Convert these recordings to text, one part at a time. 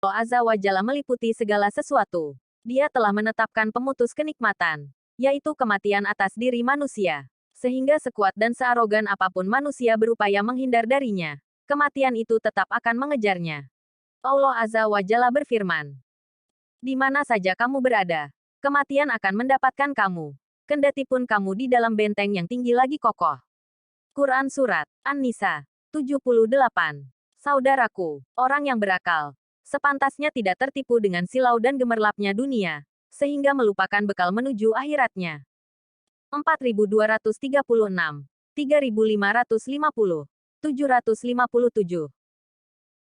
Allah Azza wa Jalla meliputi segala sesuatu. Dia telah menetapkan pemutus kenikmatan, yaitu kematian atas diri manusia. Sehingga sekuat dan searogan apapun manusia berupaya menghindar darinya, kematian itu tetap akan mengejarnya. Allah Azza wa Jalla berfirman, di mana saja kamu berada, kematian akan mendapatkan kamu. Kendatipun kamu di dalam benteng yang tinggi lagi kokoh. Quran Surat An-Nisa 78. Saudaraku, orang yang berakal, sepantasnya tidak tertipu dengan silau dan gemerlapnya dunia, sehingga melupakan bekal menuju akhiratnya. 4236, 3550, 757.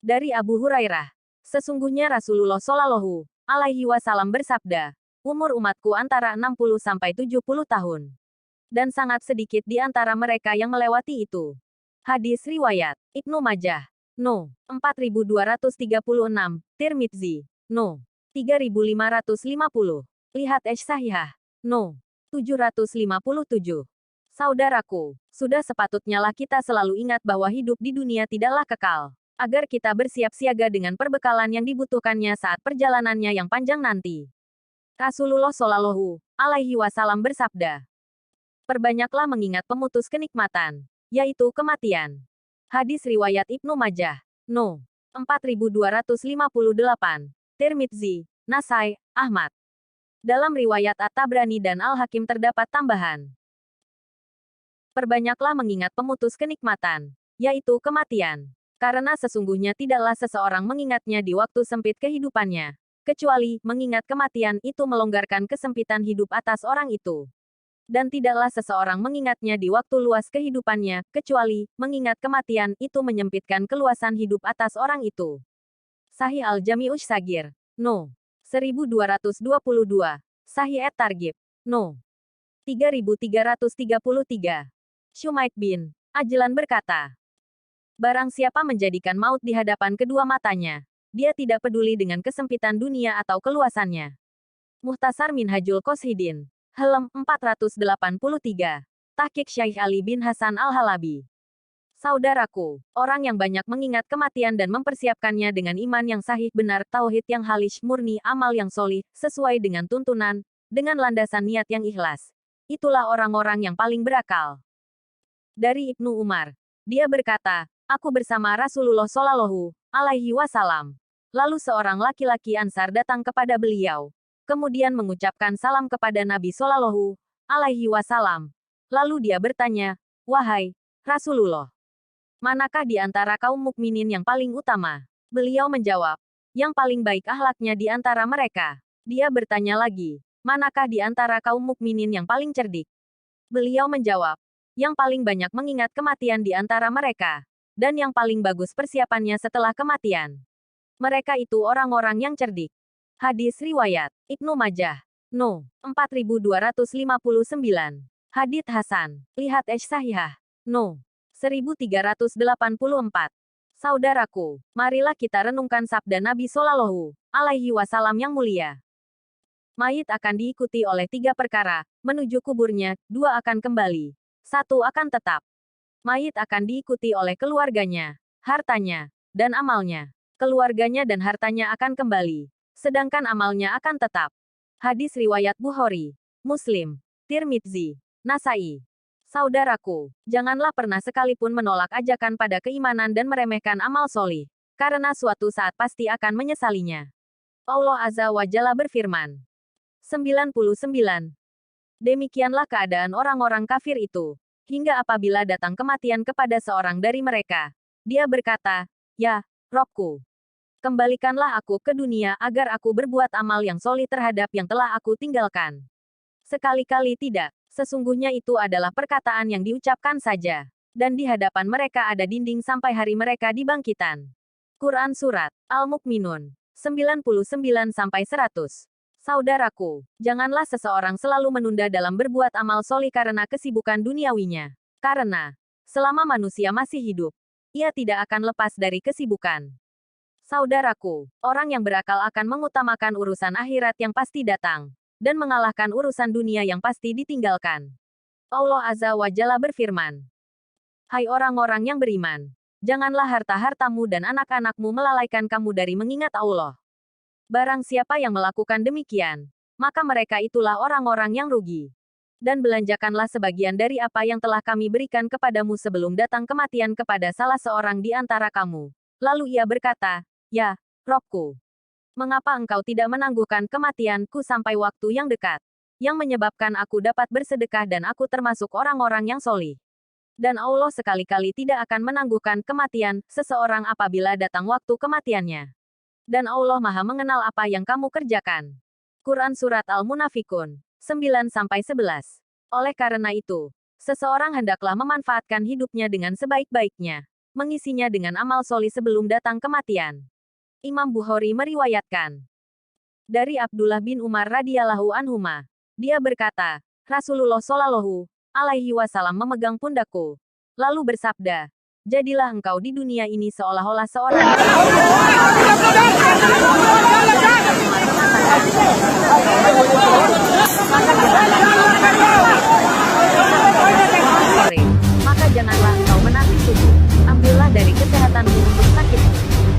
Dari Abu Hurairah, sesungguhnya Rasulullah Shallallahu Alaihi Wasallam bersabda, umur umatku antara 60 sampai 70 tahun. Dan sangat sedikit di antara mereka yang melewati itu. Hadis riwayat Ibnu Majah, No. 4236, Tirmidzi, No. 3550. Lihat Sahihah, No. 757. Saudaraku, sudah sepatutnya lah kita selalu ingat bahwa hidup di dunia tidaklah kekal, agar kita bersiap siaga dengan perbekalan yang dibutuhkannya saat perjalanannya yang panjang nanti. Rasulullah Shallallahu Alaihi Wasallam bersabda, perbanyaklah mengingat pemutus kenikmatan, yaitu kematian. Hadis riwayat Ibnu Majah, No. 4258, Tirmidzi, Nasai, Ahmad. Dalam riwayat At-Tabrani dan Al-Hakim terdapat tambahan. Perbanyaklah mengingat pemutus kenikmatan, yaitu kematian. Karena sesungguhnya tidaklah seseorang mengingatnya di waktu sempit kehidupannya, kecuali mengingat kematian itu melonggarkan kesempitan hidup atas orang itu. Dan tidaklah seseorang mengingatnya di waktu luas kehidupannya, kecuali mengingat kematian itu menyempitkan keluasan hidup atas orang itu. Sahih Al-Jami'ush Sagir, No. 1222. Sahih At-Targhib, No. 3333. Shumaik bin Ajlan berkata, barang siapa menjadikan maut di hadapan kedua matanya, dia tidak peduli dengan kesempitan dunia atau keluasannya. Muhtasar Minhajul Qasidin, Helm 483. Tahqiq Syekh Ali bin Hasan Al-Halabi. Saudaraku, orang yang banyak mengingat kematian dan mempersiapkannya dengan iman yang sahih benar, tauhid yang halis murni, amal yang solih, sesuai dengan tuntunan, dengan landasan niat yang ikhlas. Itulah orang-orang yang paling berakal. Dari Ibnu Umar, dia berkata, aku bersama Rasulullah Shallallahu Alaihi Wasallam. Lalu seorang laki-laki Ansar datang kepada beliau, kemudian mengucapkan salam kepada Nabi Shallallahu Alaihi Wasallam. Lalu dia bertanya, wahai Rasulullah, manakah di antara kaum mukminin yang paling utama? Beliau menjawab, yang paling baik akhlaknya di antara mereka. Dia bertanya lagi, manakah di antara kaum mukminin yang paling cerdik? Beliau menjawab, yang paling banyak mengingat kematian di antara mereka, dan yang paling bagus persiapannya setelah kematian. Mereka itu orang-orang yang cerdik. Hadis riwayat Ibnu Majah, No. 4259. Hadits Hasan. Lihat Sahihah, No. 1384. Saudaraku, marilah kita renungkan sabda Nabi Shallallahu Alaihi Wasallam yang mulia. Mayit akan diikuti oleh 3 perkara, menuju kuburnya, 2 akan kembali, 1 akan tetap. Mayit akan diikuti oleh keluarganya, hartanya, dan amalnya. Keluarganya dan hartanya akan kembali, sedangkan amalnya akan tetap. Hadis riwayat Bukhari, Muslim, Tirmidzi, Nasai. Saudaraku, janganlah pernah sekalipun menolak ajakan pada keimanan dan meremehkan amal solih, karena suatu saat pasti akan menyesalinya. Allah Azza wa Jalla berfirman. 99. Demikianlah keadaan orang-orang kafir itu, hingga apabila datang kematian kepada seorang dari mereka, dia berkata, ya, Robku, kembalikanlah aku ke dunia agar aku berbuat amal yang solih terhadap yang telah aku tinggalkan. Sekali-kali tidak, sesungguhnya itu adalah perkataan yang diucapkan saja. Dan di hadapan mereka ada dinding sampai hari mereka dibangkitan. Quran Surat Al-Mukminun 99-100. Saudaraku, janganlah seseorang selalu menunda dalam berbuat amal solih karena kesibukan duniawinya. Karena, selama manusia masih hidup, ia tidak akan lepas dari kesibukan. Saudaraku, orang yang berakal akan mengutamakan urusan akhirat yang pasti datang, dan mengalahkan urusan dunia yang pasti ditinggalkan. Allah Azza wa Jalla berfirman, hai orang-orang yang beriman, janganlah harta-hartamu dan anak-anakmu melalaikan kamu dari mengingat Allah. Barang siapa yang melakukan demikian, maka mereka itulah orang-orang yang rugi. Dan belanjakanlah sebagian dari apa yang telah kami berikan kepadamu sebelum datang kematian kepada salah seorang di antara kamu. Lalu ia berkata, ya, Robku. Mengapa engkau tidak menangguhkan kematianku sampai waktu yang dekat? Yang menyebabkan aku dapat bersedekah dan aku termasuk orang-orang yang solih. Dan Allah sekali-kali tidak akan menangguhkan kematian seseorang apabila datang waktu kematiannya. Dan Allah Maha mengenal apa yang kamu kerjakan. Quran Surat Al-Munafikun 9-11. Oleh karena itu, seseorang hendaklah memanfaatkan hidupnya dengan sebaik-baiknya, mengisinya dengan amal solih sebelum datang kematian. Imam Bukhari meriwayatkan dari Abdullah bin Umar radhiyallahu anhuma. Dia berkata, Rasulullah Shallallahu alaihi wasallam memegang pundakku, lalu bersabda, jadilah engkau di dunia ini seolah-olah seorang maka janganlah engkau menasih tubuh. Ambillah dari kesehatanmu untuk sakitmu,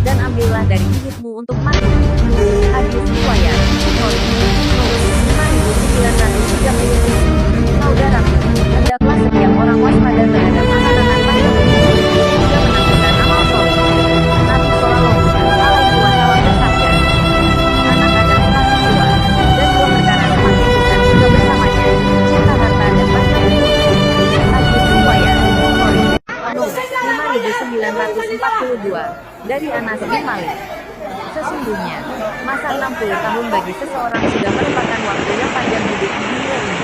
dan ambillah dari hidupmu untuk mati. Hadis riwayat Bukhari. 5930. Saudaraku, hendaklah setiap orang waspada terhadap anak-anak pada umumnya, juga menanggungkan amal soleh. Nabi Shallallahu alaihi wasallam bersabda, anak Adam pasti dua, dan dua perkara semakin bukan juga bersamanya, cinta harta dan banyak ilmu. Hadis riwayat Bukhari. 5942 dari Anas bin Malik. Sesungguhnya, masa 60 tahun bagi seseorang sudah merupakan waktu yang panjang hidup di dunia ini.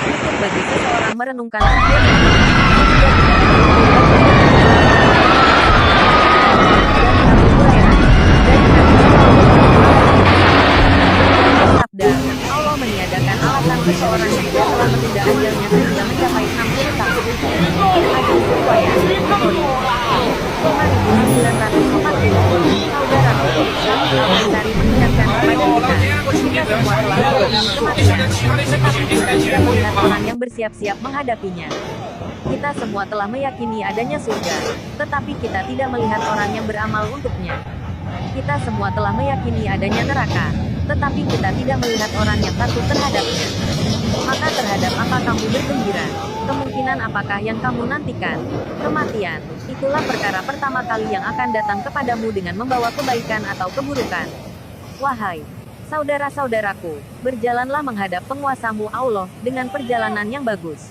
Cukup bagi seseorang merenungkan tujuan hidup. Sabda, Allah meniadakan alasan seseorang jika telah menunda ajalnya sehingga mencapai 60 tahun. Hadis riwayat Bukhari. 5940. Saudaraku, kami mencari mengingatkan kepada kita semua telah mengalami kematian, tetapi kita tidak melihat orang yang bersiap-siap menghadapinya. Kita semua telah meyakini adanya surga, tetapi kita tidak melihat orang yang beramal untuknya. Kita semua telah meyakini adanya neraka, tetapi kita tidak melihat orang yang takut terhadapnya. Maka terhadap apa kamu bergembira? Kemungkinan apakah yang kamu nantikan? Kematian. Itulah perkara pertama kali yang akan datang kepadamu dengan membawa kebaikan atau keburukan. Wahai saudara-saudaraku, berjalanlah menghadap penguasamu Allah dengan perjalanan yang bagus.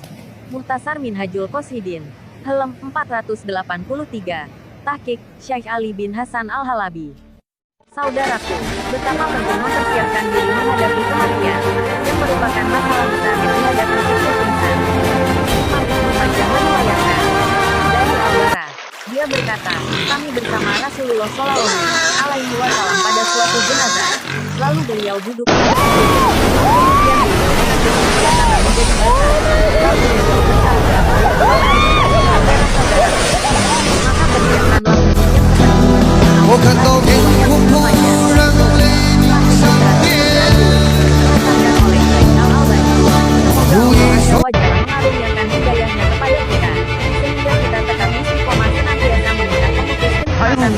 Muhtasar Minhajul Qasidin, Helm 483, Tahqiq Syekh Ali bin Hasan Al-Halabi. Saudaraku, betapa penting mempersiapkan diri menghadapi kematian, yang merupakan masalah besar yang dihadapi setiap insan. Imam Ibnu Majah meriwayatkan dari Al-Bara, dia berkata, kami bersama Rasulullah Shallallahu alaihi wasallam pada suatu jenazah. Lalu beliau duduk di atas kemudian beliau mengambil senjata menjadi basah. Lalu beliau bersabda, saudara-saudara, maka bersiapkanlah untuk yang seperti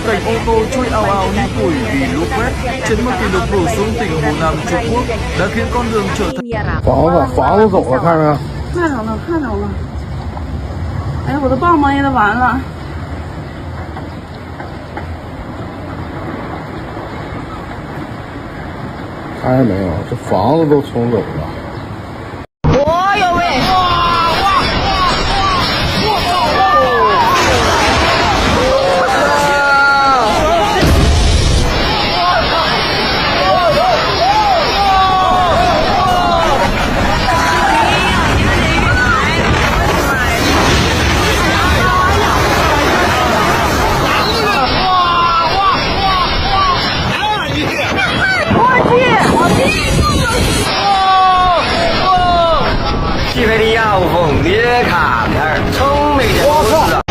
Cảnh ô tô trôi ào ào như củi vì lũ quét trên mức kỷ lục đổ xuống tỉnh Hồ Nam Trung Quốc đã khiến con đường trở thành 房子走了，看看。看着了，看着了。哎，我的棒棒也得完了。看见没有？这房子都冲走了。我有喂。西北的妖风，你看看，聪明的不是。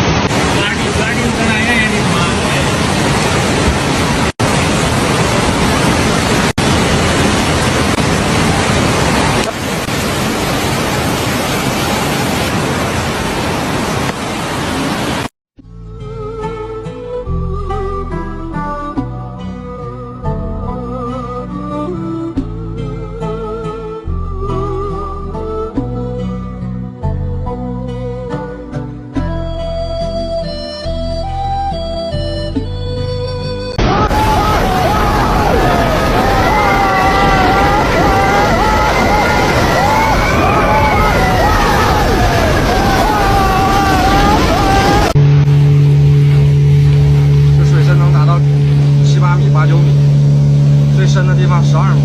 最深的地方12米。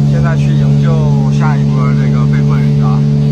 现在去营救下一波这个被困人员。